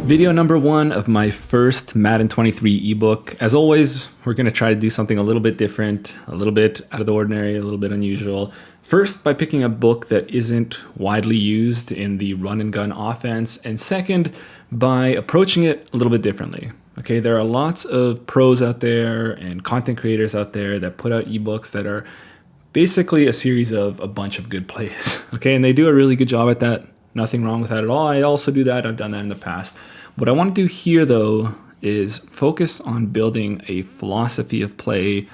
Video number 1 of my first Madden 23 ebook. As always, we're going to try to do something a little bit different, a little bit out of the ordinary, a little bit unusual. First, by picking a book that isn't widely used in the run and gun offense, and second, by approaching it a little bit differently. Okay, there are lots of pros out there and content creators out there that put out ebooks that are basically a series of a bunch of good plays. Okay, and they do a really good job at that. Nothing wrong with that at all. I also do that. I've done that in the past. What I want to do here, though, is focus on building a philosophy of play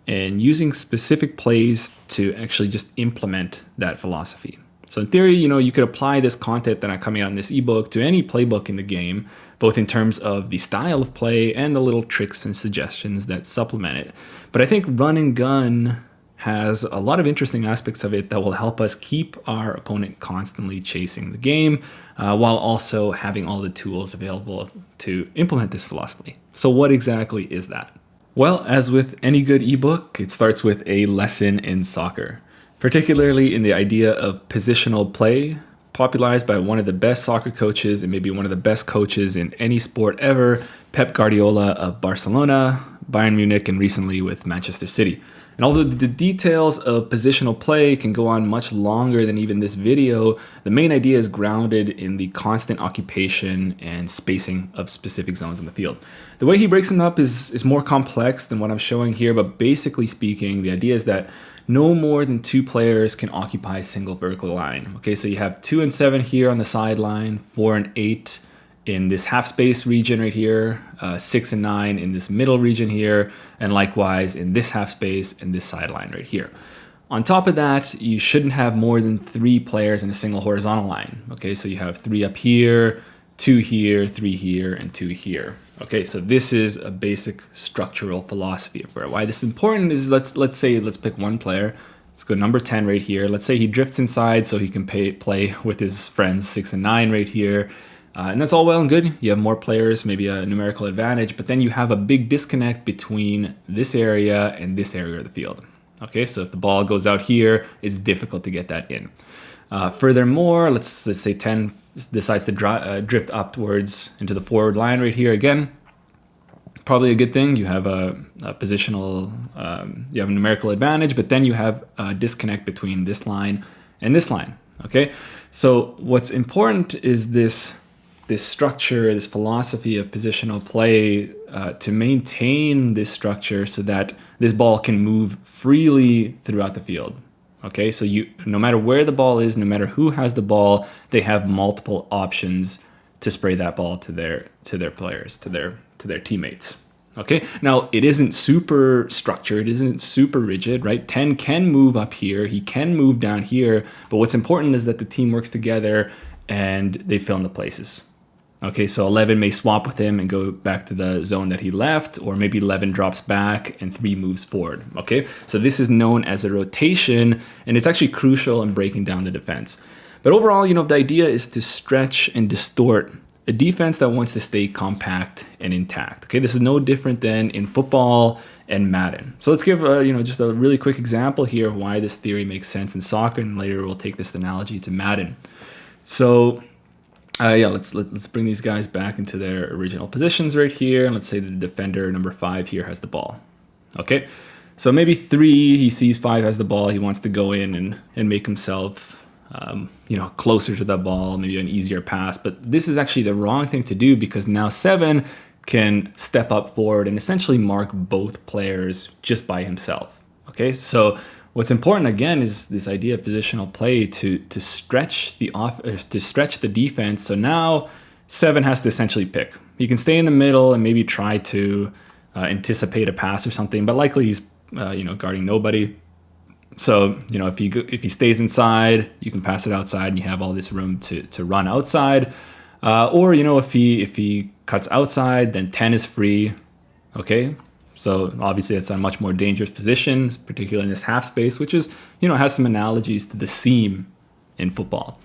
and using specific plays to actually just implement that philosophy. So in theory, you could apply this content that I'm coming out in this ebook to any playbook in the game, both in terms of the style of play and the little tricks and suggestions that supplement it. But I think run and gun has a lot of interesting aspects of it that will help us keep our opponent constantly chasing the game, while also having all the tools available to implement this philosophy. So what exactly is that? Well, as with any good ebook, it starts with a lesson in soccer, particularly in the idea of positional play, popularized by one of the best soccer coaches and maybe one of the best coaches in any sport ever, Pep Guardiola of Barcelona, Bayern Munich, and recently with Manchester City. And although the details of positional play can go on much longer than even this video, the main idea is grounded in the constant occupation and spacing of specific zones in the field. The way he breaks them up is more complex than what I'm showing here, but basically speaking, the idea is that no more than 2 players can occupy a single vertical line. Okay, so you have 2 and 7 here on the sideline, 4 and 8 in this half space region right here, 6 and 9 in this middle region here, and likewise in this half space and this sideline right here. On top of that, you shouldn't have more than 3 players in a single horizontal line. Okay, so you have 3 up here, 2 here, 3 here, and 2 here. Okay, so this is a basic structural philosophy of why this is important is let's pick one player. Let's go number 10 right here. Let's say he drifts inside so he can play with his friends 6 and 9 right here. And that's all well and good. You have more players, maybe a numerical advantage, but then you have a big disconnect between this area and this area of the field. Okay, so if the ball goes out here, it's difficult to get that in. Furthermore, let's say 10 decides to drift upwards into the forward line right here. Again, probably a good thing. You have a positional, you have a numerical advantage, but then you have a disconnect between this line and this line. Okay, so what's important is this structure, this philosophy of positional play, to maintain this structure so that this ball can move freely throughout the field. Okay, so no matter where the ball is, no matter who has the ball, they have multiple options to spray that ball to their players, to their teammates. Okay, now it isn't super structured, it isn't super rigid, right? 10 can move up here, he can move down here, but what's important is that the team works together and they fill in the places. Okay, so 11 may swap with him and go back to the zone that he left, or maybe 11 drops back and 3 moves forward. Okay, so this is known as a rotation, and it's actually crucial in breaking down the defense. But overall, the idea is to stretch and distort a defense that wants to stay compact and intact. Okay, this is no different than in football and Madden. So let's give just a really quick example here of why this theory makes sense in soccer, and later we'll take this analogy to Madden. So let's bring these guys back into their original positions right here. And let's say the defender number 5 here has the ball. Okay, so maybe 3, he sees 5 has the ball. He wants to go in and make himself, closer to the ball, maybe an easier pass. But this is actually the wrong thing to do because now 7 can step up forward and essentially mark both players just by himself. Okay, so what's important again is this idea of positional play to stretch the defense. So now 7 has to essentially pick. He can stay in the middle and maybe try to anticipate a pass or something, but likely he's guarding nobody. So if he stays inside, you can pass it outside, and you have all this room to run outside. Or if he cuts outside, then 10 is free. Okay. So obviously that's a much more dangerous position, particularly in this half space, which is, has some analogies to the seam in football.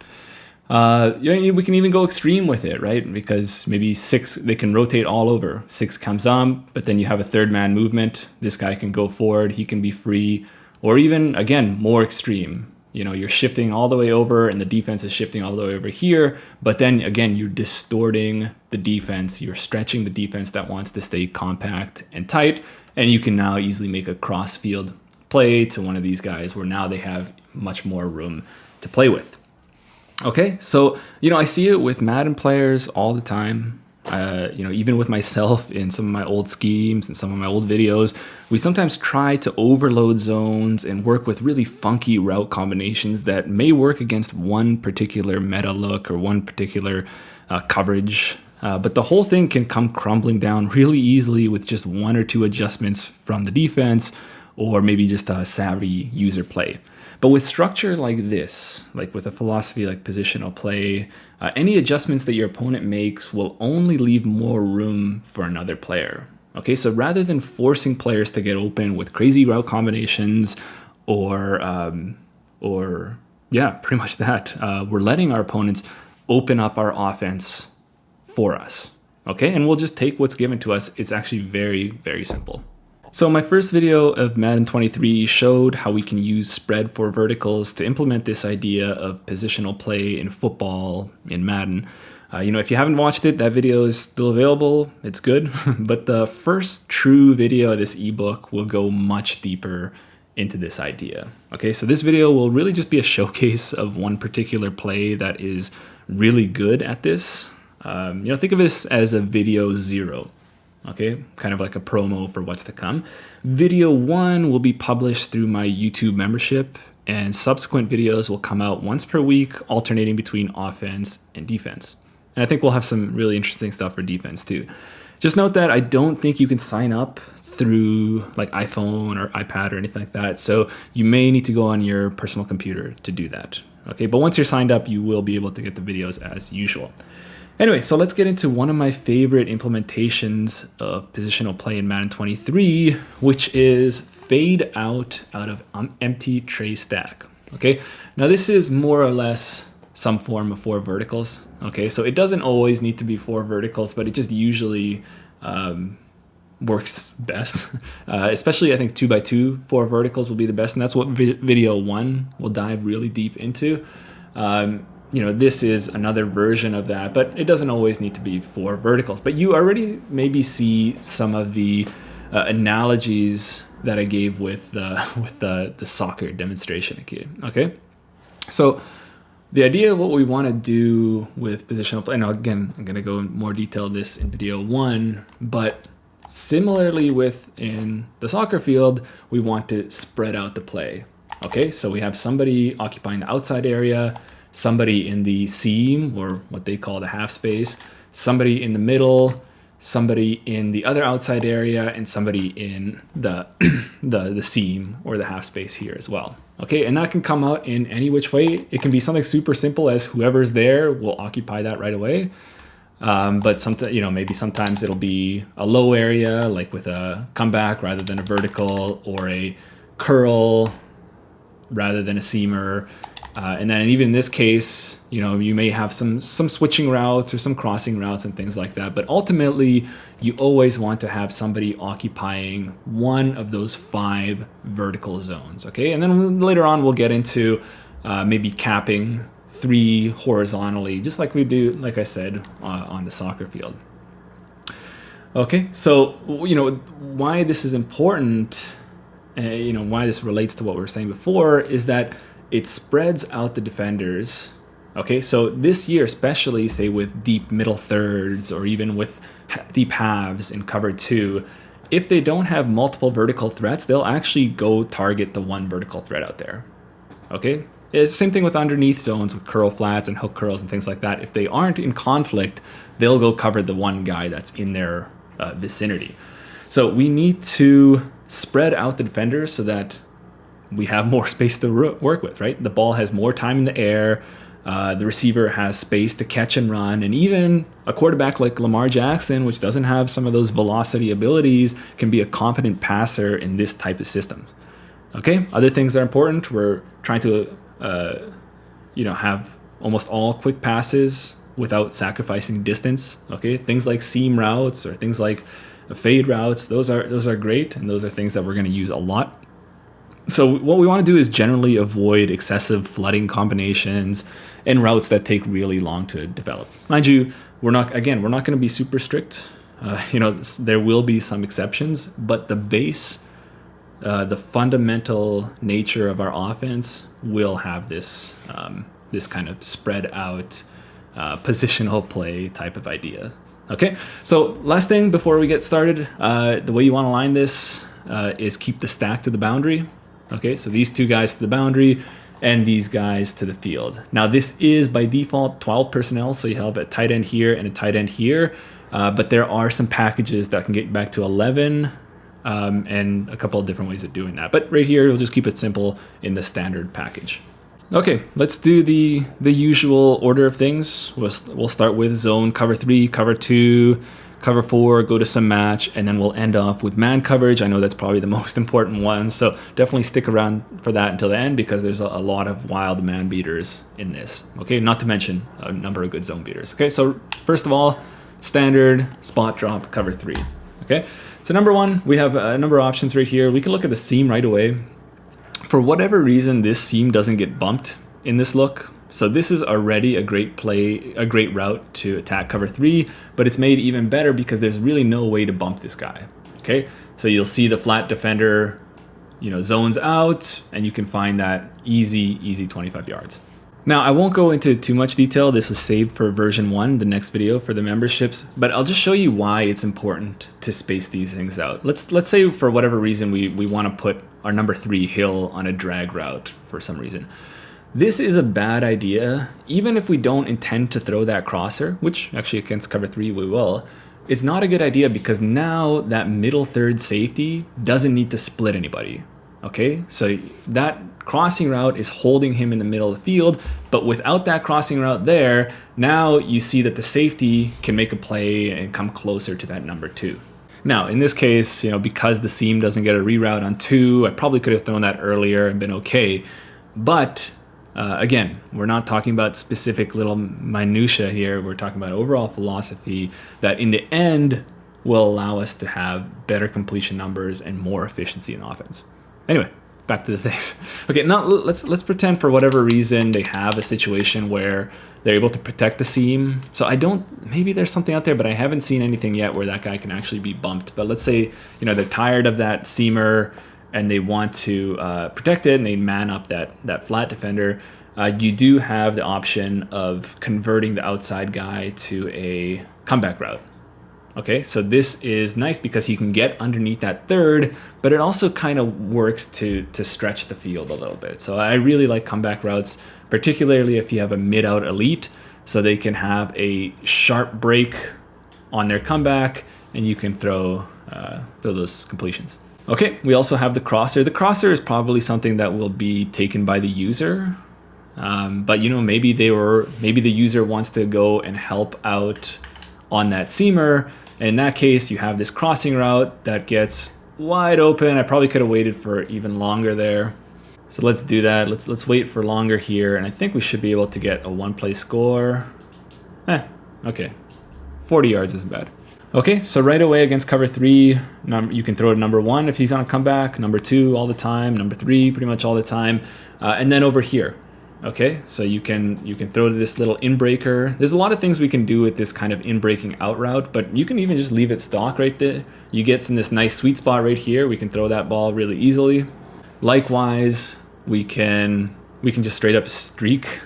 We can even go extreme with it, right? Because maybe 6, they can rotate all over. 6 comes up, but then you have a third man movement. This guy can go forward, he can be free. Or even, again, more extreme. you're shifting all the way over and the defense is shifting all the way over here. But then again, you're distorting the defense. You're stretching the defense that wants to stay compact and tight. And you can now easily make a cross field play to one of these guys where now they have much more room to play with. Okay, so, I see it with Madden players all the time. Even with myself in some of my old schemes and some of my old videos, we sometimes try to overload zones and work with really funky route combinations that may work against one particular meta look or one particular coverage. But the whole thing can come crumbling down really easily with just one or two adjustments from the defense or maybe just a savvy user play. But with structure like this, like with a philosophy like positional play, any adjustments that your opponent makes will only leave more room for another player. Okay, so rather than forcing players to get open with crazy route combinations or pretty much that, we're letting our opponents open up our offense for us. Okay, and we'll just take what's given to us. It's actually very, very simple. So my first video of Madden 23 showed how we can use spread for verticals to implement this idea of positional play in football in Madden. If you haven't watched it, that video is still available. It's good. But the first true video of this ebook will go much deeper into this idea. Okay, so this video will really just be a showcase of one particular play that is really good at this. Think of this as a video 0. Okay, kind of like a promo for what's to come. Video 1 will be published through my YouTube membership, and subsequent videos will come out once per week, alternating between offense and defense. And I think we'll have some really interesting stuff for defense too. Just note that I don't think you can sign up through like iPhone or iPad or anything like that. So you may need to go on your personal computer to do that. Okay, but once you're signed up, you will be able to get the videos as usual. Anyway, so let's get into one of my favorite implementations of positional play in Madden 23, which is fade out of empty tray stack. Okay, now this is more or less some form of 4 verticals. Okay, so it doesn't always need to be 4 verticals, but it just usually works best. Especially I think 2x2, 4 verticals will be the best, and that's what video 1 will dive really deep into. This is another version of that, but it doesn't always need to be 4 verticals. But you already maybe see some of the analogies that I gave with the soccer demonstration. Okay, so the idea of what we want to do with positional play, and again, I'm going to go in more detail this in video 1, but similarly within the soccer field, we want to spread out the play. Okay, so we have somebody occupying the outside area, somebody in the seam, or what they call the half space, somebody in the middle, somebody in the other outside area, and somebody in the the seam or the half space here as well. Okay, and that can come out in any which way. It can be something super simple as whoever's there will occupy that right away. But maybe sometimes it'll be a low area, like with a comeback rather than a vertical, or a curl rather than a seamer. And then even in this case, you may have some switching routes or some crossing routes and things like that. But ultimately, you always want to have somebody occupying one of those 5 vertical zones. Okay, and then later on, we'll get into maybe capping 3 horizontally, just like we do, like I said, on the soccer field. Okay, so why this is important, why this relates to what we were saying before, is that it spreads out the defenders. Okay, so this year, especially say with deep middle thirds or even with deep halves in cover 2, if they don't have multiple vertical threats, they'll actually go target the one vertical threat out there. Okay, it's the same thing with underneath zones with curl flats and hook curls and things like that. If they aren't in conflict, they'll go cover the one guy that's in their vicinity. So we need to spread out the defenders so that we have more space to work with, right? The ball has more time in the air. The receiver has space to catch and run. And even a quarterback like Lamar Jackson, which doesn't have some of those velocity abilities, can be a competent passer in this type of system. Okay, other things that are important. We're trying to, have almost all quick passes without sacrificing distance. Okay, things like seam routes or things like fade routes, those are great, and those are things that we're going to use a lot. So what we want to do is generally avoid excessive flooding combinations and routes that take really long to develop. Mind you, we're not going to be super strict. There will be some exceptions, but the base, the fundamental nature of our offense will have this this kind of spread out positional play type of idea. Okay, so last thing before we get started, the way you want to line this is keep the stack to the boundary. Okay, so these two guys to the boundary and these guys to the field. Now this is by default 12 personnel, so you have a tight end here and a tight end here, but there are some packages that can get back to 11 and a couple of different ways of doing that. But right here, we'll just keep it simple in the standard package. Okay, let's do the usual order of things. We'll start with zone, cover 3, cover 2, cover 4, go to some match, and then we'll end off with man coverage. I know that's probably the most important one, so definitely stick around for that until the end because there's a lot of wild man beaters in this. Okay, not to mention a number of good zone beaters. Okay, so first of all, standard spot drop cover 3. Okay, so number one, we have a number of options right here. We can look at the seam right away. For whatever reason, this seam doesn't get bumped in this look. So this is already a great play, a great route to attack cover 3, but it's made even better because there's really no way to bump this guy. Okay, so you'll see the flat defender, zones out, and you can find that easy 25 yards. Now, I won't go into too much detail. This is saved for version 1, the next video for the memberships, but I'll just show you why it's important to space these things out. Let's say for whatever reason we want to put our number 3 hill on a drag route for some reason. This is a bad idea, even if we don't intend to throw that crosser, which actually against cover 3 we will. It's not a good idea because now that middle third safety doesn't need to split anybody. Okay, so that crossing route is holding him in the middle of the field, but without that crossing route there, now you see that the safety can make a play and come closer to that number 2. Now, in this case, because the seam doesn't get a reroute on 2, I probably could have thrown that earlier and been okay, but again, we're not talking about specific little minutia here. We're talking about overall philosophy that in the end will allow us to have better completion numbers and more efficiency in offense. Anyway, back to the things. Okay, now let's pretend for whatever reason they have a situation where they're able to protect the seam. So maybe there's something out there, but I haven't seen anything yet where that guy can actually be bumped. But let's say, they're tired of that seamer and they want to protect it and they man up that flat defender. You do have the option of converting the outside guy to a comeback route. Okay, so this is nice because he can get underneath that third, but it also kind of works to stretch the field a little bit. So I really like comeback routes, particularly if you have a mid-out elite, so they can have a sharp break on their comeback and you can throw those completions. Okay, we also have the crosser. The crosser is probably something that will be taken by the user, but maybe the user wants to go and help out on that seamer. And in that case, you have this crossing route that gets wide open. I probably could have waited for even longer there. So let's do that. Let's wait for longer here. And I think we should be able to get a 1-play score. Okay. 40 yards isn't bad. Okay, so right away against cover 3, you can throw to number 1 if he's on a comeback, number 2 all the time, number 3 pretty much all the time. And then over here. Okay, so you can throw to this little in-breaker. There's a lot of things we can do with this kind of in-breaking out route, but you can even just leave it stock right there. You get in this nice sweet spot right here. We can throw that ball really easily. Likewise, we can just straight up streak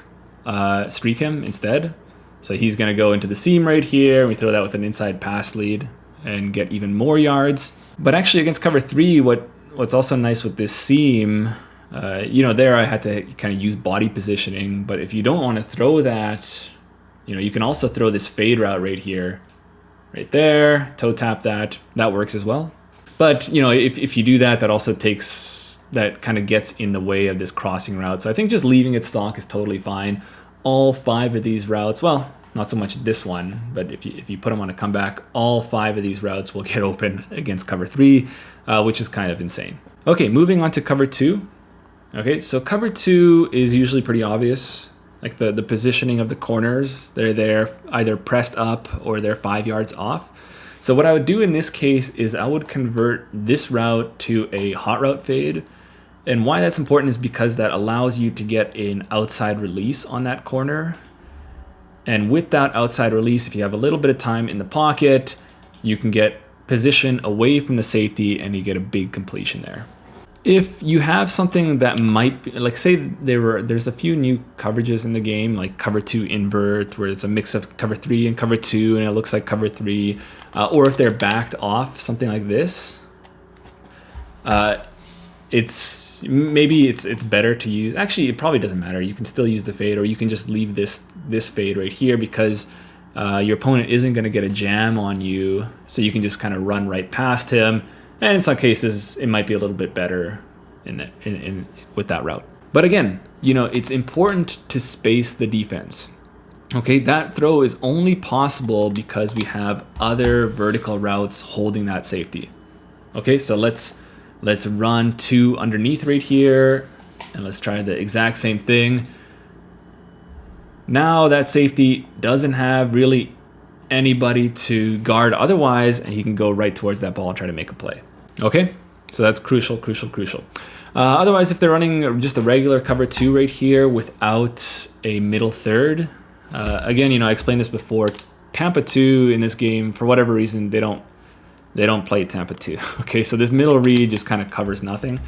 him instead. So he's gonna go into the seam right here. We throw that with an inside pass lead and get even more yards. But actually against cover 3, what's also nice with this seam, there I had to kind of use body positioning, but if you don't want to throw that, you can also throw this fade route right here, right there, toe tap that works as well. But, if you do that also that kind of gets in the way of this crossing route. So I think just leaving it stock is totally fine. All 5 of these routes, well, not so much this one, but if you put them on a comeback, all 5 of these routes will get open against cover 3, which is kind of insane. Okay, moving on to cover 2. Okay, so cover 2 is usually pretty obvious. Like the positioning of the corners, they're either pressed up or they're 5 yards off. So what I would do in this case is I would convert this route to a hot route fade And why that's important is because that allows you to get an outside release on that corner. And with that outside release, if you have a little bit of time in the pocket, you can get position away from the safety and you get a big completion there. If you have something that might be, like say there's a few new coverages in the game, like cover 2 invert, where it's a mix of cover 3 and cover 2 and it looks like cover 3, or if they're backed off, something like this, it's better to use, actually it probably doesn't matter, you can still use the fade, or you can just leave this fade right here, because your opponent isn't going to get a jam on you, so you can just kind of run right past him. And in some cases, it might be a little bit better with that route. But again, it's important to space the defense. Okay, that throw is only possible because we have other vertical routes holding that safety. Okay, so let's run 2 underneath right here, and let's try the exact same thing. Now that safety doesn't have really anybody to guard otherwise, and he can go right towards that ball and try to make a play. Okay, so that's crucial. Otherwise, if they're running just a regular cover 2 right here without a middle third, again, I explained this before, Tampa 2 in this game, for whatever reason, they don't play Tampa 2. Okay, so this middle read just kind of covers nothing.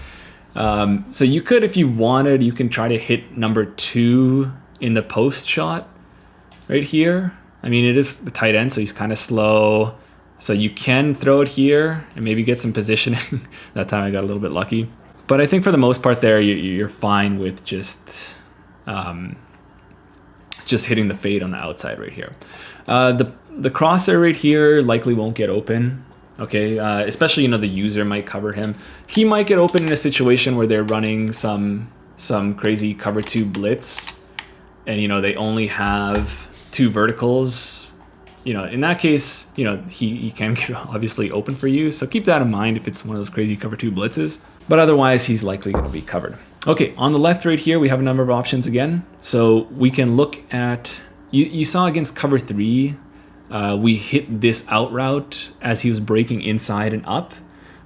So you could, if you wanted, you can try to hit number 2 in the post shot right here. I mean, it is the tight end, so he's kind of slow. So you can throw it here and maybe get some positioning. That time I got a little bit lucky. But I think for the most part there, you're fine with just hitting the fade on the outside right here. The crosser right here likely won't get open. Okay, especially, the user might cover him. He might get open in a situation where they're running some crazy cover 2 blitz, and they only have 2 verticals. In that case, he can get obviously open for you. So keep that in mind if it's one of those crazy cover 2 blitzes. But otherwise, he's likely going to be covered. Okay, on the left right here, we have a number of options again. So we can look at, you saw against cover 3, we hit this out route as he was breaking inside and up.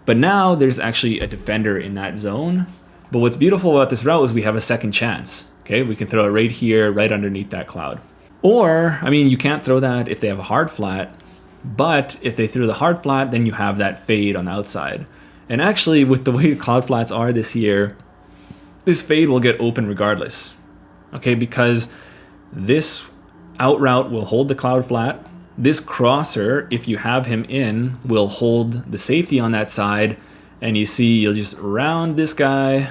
But now there's actually a defender in that zone. But what's beautiful about this route is we have a second chance. Okay, we can throw it right here, right underneath that cloud. Or, I mean, you can't throw that if they have a hard flat, but if they threw the hard flat, then you have that fade on the outside. And actually, with the way cloud flats are this year, this fade will get open regardless. Okay, because this out route will hold the cloud flat. This crosser, if you have him in, will hold the safety on that side. And you see, you'll just round this guy,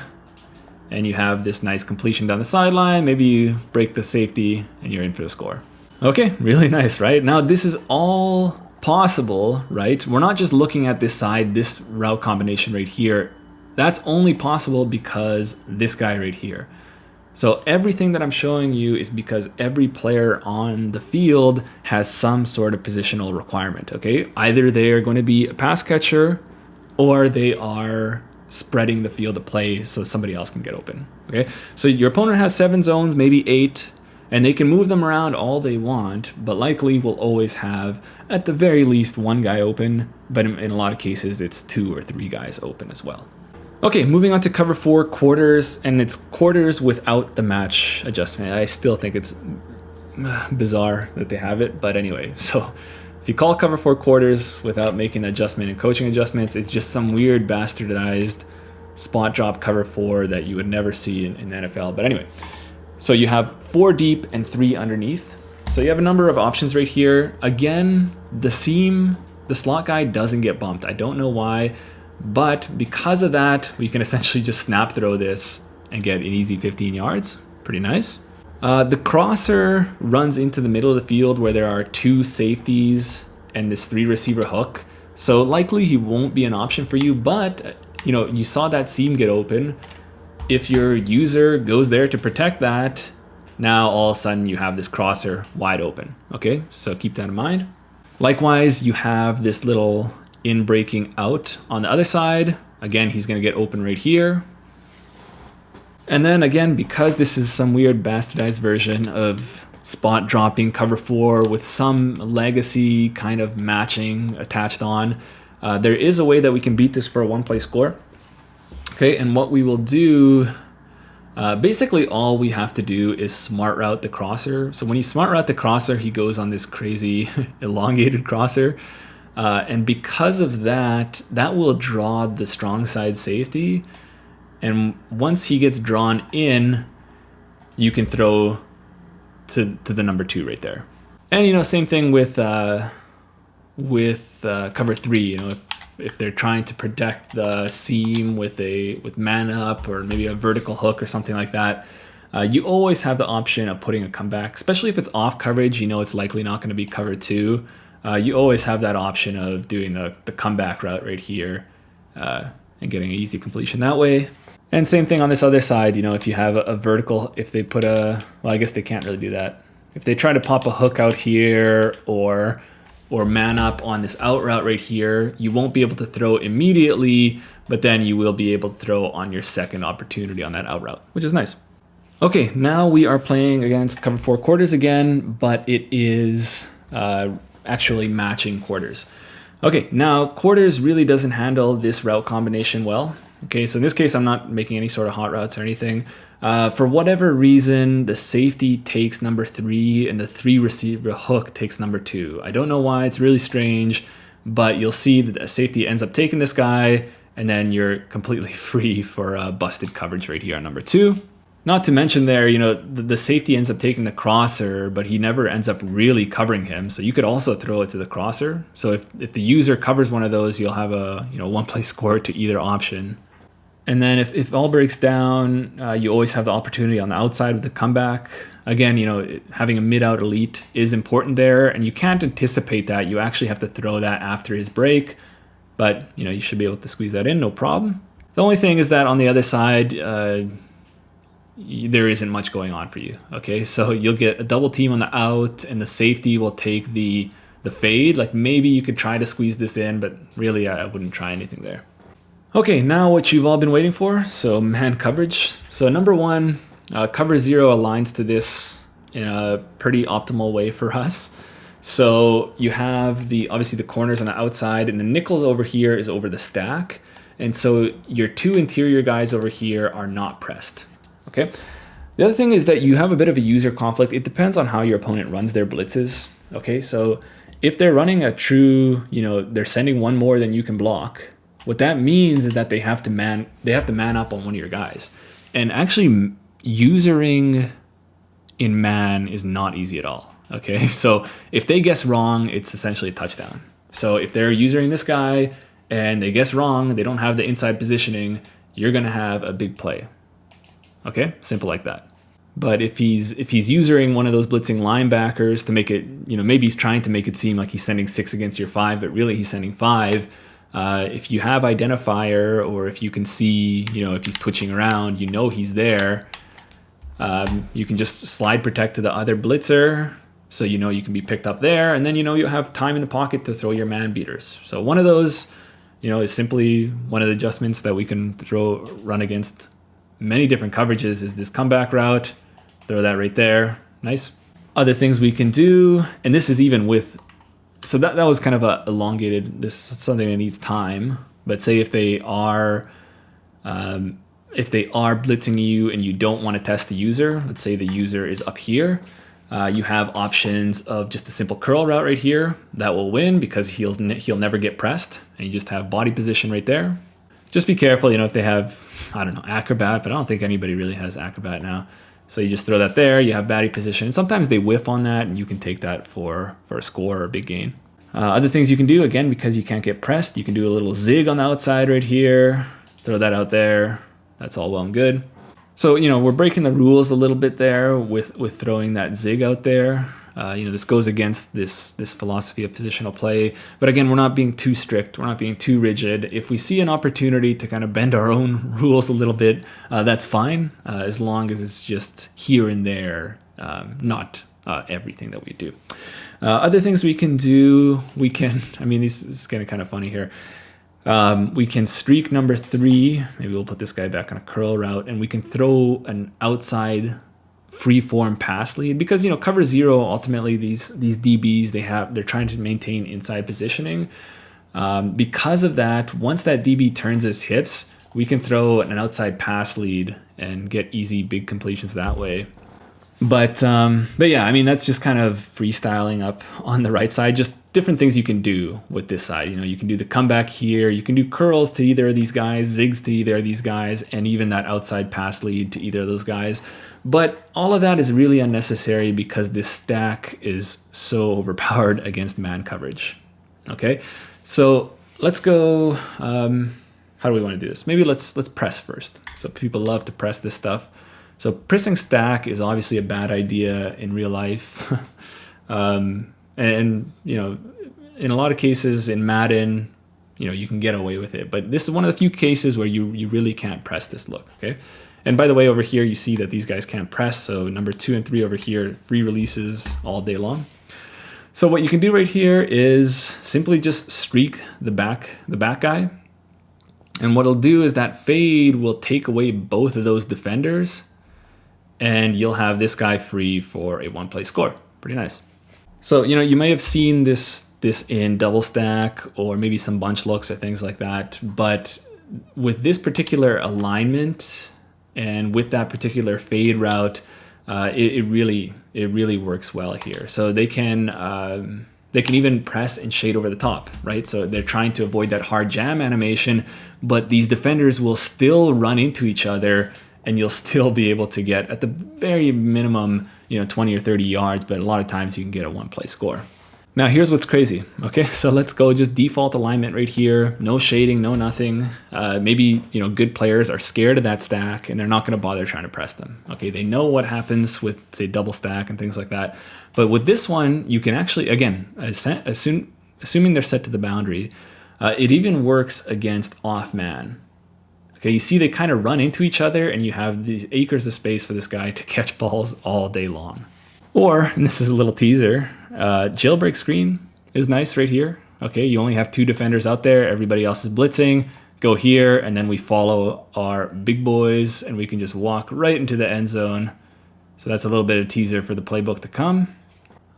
and you have this nice completion down the sideline. Maybe you break the safety and you're in for the score. Okay, really nice, right? Now this is all possible, right? We're not just looking at this side, this route combination right here. That's only possible because this guy right here. So everything that I'm showing you is because every player on the field has some sort of positional requirement, okay? Either they are going to be a pass catcher or they are spreading the field of play so somebody else can get open. Okay, so your opponent has 7 zones, maybe 8, and they can move them around all they want, but likely will always have at the very least 1 guy open, but in a lot of cases it's 2 or 3 guys open as well. Okay, moving on to cover 4 quarters, and it's quarters without the match adjustment. I still think it's bizarre that they have it, but anyway, so if you call cover 4 quarters without making an adjustment and coaching adjustments, it's just some weird bastardized spot drop cover 4 that you would never see in the NFL. But anyway, so you have 4 deep and 3 underneath. So you have a number of options right here. Again, the seam, the slot guy doesn't get bumped. I don't know why, but because of that, we can essentially just snap throw this and get an easy 15 yards. Pretty nice. The crosser runs into the middle of the field where there are 2 safeties and this 3 receiver hook. So likely he won't be an option for you, but you saw that seam get open. If your user goes there to protect that, now all of a sudden you have this crosser wide open. Okay, so keep that in mind. Likewise, you have this little in breaking out on the other side. Again, he's going to get open right here. And then again, because this is some weird bastardized version of spot dropping cover 4 with some legacy kind of matching attached on, there is a way that we can beat this for a 1-play score. Okay, and what we will do, basically all we have to do is smart route the crosser. So when you smart route the crosser, he goes on this crazy elongated crosser. And because of that, that will draw the strong side safety. And once he gets drawn in, you can throw to the number 2 right there. And same thing with cover 3. If they're trying to protect the seam with man up or maybe a vertical hook or something like that, you always have the option of putting a comeback, especially if it's off coverage. It's likely not going to be cover 2. You always have that option of doing the comeback route right here and getting an easy completion that way. And same thing on this other side. If you have a vertical, if they put I guess they can't really do that. If they try to pop a hook out here or man up on this out route right here, you won't be able to throw immediately, but then you will be able to throw on your second opportunity on that out route, which is nice. Okay, now we are playing against cover 4 quarters again, but it is actually matching quarters. Okay, now quarters really doesn't handle this route combination well. Okay, so in this case, I'm not making any sort of hot routes or anything. For whatever reason, the safety takes number 3 and the 3 receiver hook takes number 2. I don't know why, it's really strange, but you'll see that the safety ends up taking this guy and then you're completely free for busted coverage right here on number 2. Not to mention there, the safety ends up taking the crosser, but he never ends up really covering him. So you could also throw it to the crosser. So if the user covers one of those, you'll have a one play score to either option. And then if all breaks down, you always have the opportunity on the outside of the comeback. Again, having a mid-out elite is important there, and you can't anticipate that. You actually have to throw that after his break, but you should be able to squeeze that in, no problem. The only thing is that on the other side, there isn't much going on for you. Okay, so you'll get a double team on the out, and the safety will take the fade. Like maybe you could try to squeeze this in, but really I wouldn't try anything there. Okay, now what you've all been waiting for, so man coverage. So number 1, cover 0 aligns to this in a pretty optimal way for us. So you have obviously the corners on the outside, and the nickel over here is over the stack. And so your 2 interior guys over here are not pressed. Okay. The other thing is that you have a bit of a user conflict. It depends on how your opponent runs their blitzes. Okay, so if they're running a true, they're sending one more than you can block. What that means is that they have to man up on one of your guys. And actually usering in man is not easy at all. Okay, so if they guess wrong, it's essentially a touchdown. So if they're usering this guy and they guess wrong, they don't have the inside positioning, you're gonna have a big play. Okay, simple like that. But if he's using one of those blitzing linebackers to make it, maybe he's trying to make it seem like he's sending 6 against your 5, but really he's sending 5. If you have identifier, or if you can see, if he's twitching around, he's there, you can just slide protect to the other blitzer, so you can be picked up there, and then you'll have time in the pocket to throw your man beaters. So one of those, is simply one of the adjustments that we can run against many different coverages is this comeback route. Throw that right there. Nice. Other things we can do, and this is even with, so that was kind of a elongated, this is something that needs time, but say if they are blitzing you and you don't want to test the user, let's say the user is up here, you have options of just a simple curl route right here that will win because he'll never get pressed, and you just have body position right there. Just be careful, if they have, acrobat, but I don't think anybody really has acrobat now. So you just throw that there, you have body position. And sometimes they whiff on that, and you can take that for a score or a big gain. Other things you can do, again, because you can't get pressed, you can do a little zig on the outside right here, throw that out there. That's all well and good. So, we're breaking the rules a little bit there with throwing that zig out there. This goes against this philosophy of positional play. But again, we're not being too strict. We're not being too rigid. If we see an opportunity to kind of bend our own rules a little bit, that's fine, as long as it's just here and there, not everything that we do. Other things we can do, this is getting kind of funny here. We can streak number 3. Maybe we'll put this guy back on a curl route, and we can throw an outside free-form pass lead, because cover 0, ultimately these DBs, they're trying to maintain inside positioning. Because of that, once that DB turns his hips, we can throw an outside pass lead and get easy big completions that way. But yeah, I mean, that's just kind of freestyling up on the right side. Just different things you can do with this side. You know, you can do the comeback here. You can do curls to either of these guys, zigs to either of these guys, and even that outside pass lead to either of those guys. But all of that is really unnecessary because this stack is so overpowered against man coverage. Okay, so let's go. How do we want to do this? Maybe let's press first. So people love to press this stuff. So pressing stack is obviously a bad idea in real life. And you know, in a lot of cases in Madden, you know, you can get away with it. But this is one of the few cases where you really can't press this look, okay? And by the way, over here, you see that these guys can't press. So number 2 and 3 over here, free releases all day long. So what you can do right here is simply just streak the back guy. And what it'll do is that fade will take away both of those defenders, and you'll have this guy free for a one-play score. Pretty nice. So, you know, you may have seen this in double stack or maybe some bunch looks or things like that. But with this particular alignment and with that particular fade route, it really works well here. So they can even press and shade over the top, right? So they're trying to avoid that hard jam animation, but these defenders will still run into each other, and you'll still be able to get, at the very minimum, you know, 20 or 30 yards, but a lot of times you can get a one-play score. Now here's what's crazy, okay? So let's go just default alignment right here, no shading, no nothing. Maybe, you know, good players are scared of that stack and they're not gonna bother trying to press them, okay? They know what happens with, say, double stack and things like that. But with this one, you can actually, again, assuming they're set to the boundary, it even works against off man. Okay, you see they kind of run into each other and you have these acres of space for this guy to catch balls all day long. Or, and this is a little teaser, jailbreak screen is nice right here. Okay, you only have 2 defenders out there, everybody else is blitzing. Go here, and then we follow our big boys, and we can just walk right into the end zone. So that's a little bit of teaser for the playbook to come.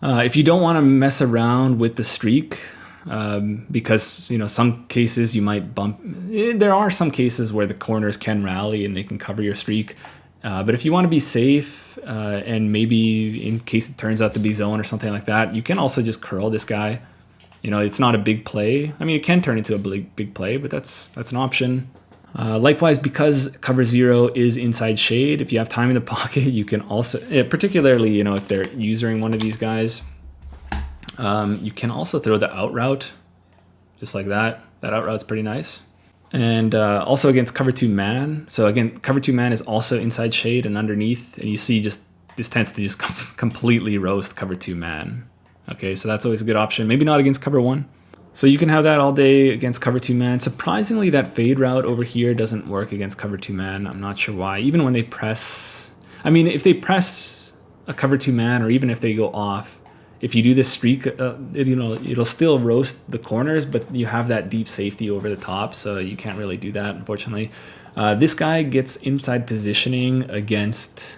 If you don't want to mess around with the streak, because, you know, some cases you might bump. There are some cases where the corners can rally and they can cover your streak. But if you want to be safe, and maybe in case it turns out to be zone or something like that, you can also just curl this guy. You know, it's not a big play. I mean, it can turn into a big play, but that's an option. Likewise, because cover 0 is inside shade, if you have time in the pocket, you can also, particularly, you know, if they're using one of these guys, you can also throw the out route, just like that. That out route's pretty nice. And also against cover 2 man. So again, cover 2 man is also inside shade and underneath. And you see just this tends to just completely roast cover 2 man. Okay, so that's always a good option. Maybe not against cover 1. So you can have that all day against cover 2 man. Surprisingly, that fade route over here doesn't work against cover 2 man. I'm not sure why. Even when they press, I mean, if they press a cover 2 man, or even if they go off, if you do this streak, you know, it'll still roast the corners, but you have that deep safety over the top, so you can't really do that, unfortunately. This guy gets inside positioning against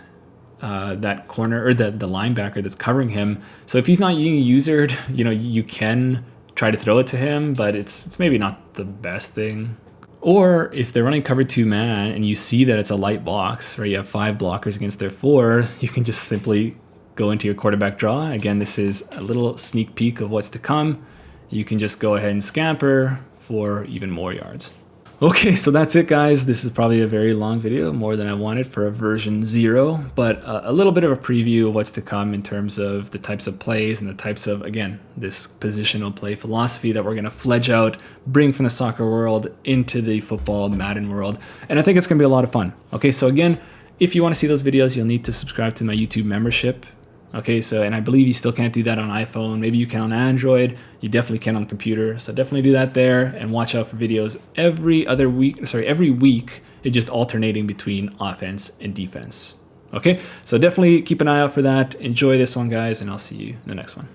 that corner, or the linebacker that's covering him. So if he's not being usered, you know, you can try to throw it to him, but it's maybe not the best thing. Or if they're running cover 2 man and you see that it's a light box, or you have 5 blockers against their 4, you can just simply go into your quarterback draw. Again, this is a little sneak peek of what's to come. You can just go ahead and scamper for even more yards. Okay, so that's it, guys. This is probably a very long video, more than I wanted for a version 0, but a little bit of a preview of what's to come in terms of the types of plays and the types of, again, this positional play philosophy that we're going to fledge out, bring from the soccer world into the football Madden world. And I think it's going to be a lot of fun. Okay, so again, if you want to see those videos, you'll need to subscribe to my YouTube membership. Okay, so, and I believe you still can't do that on iPhone. Maybe you can on Android. You definitely can on computer. So definitely do that there, and watch out for videos every week. It's just alternating between offense and defense. Okay, so definitely keep an eye out for that. Enjoy this one, guys, and I'll see you in the next one.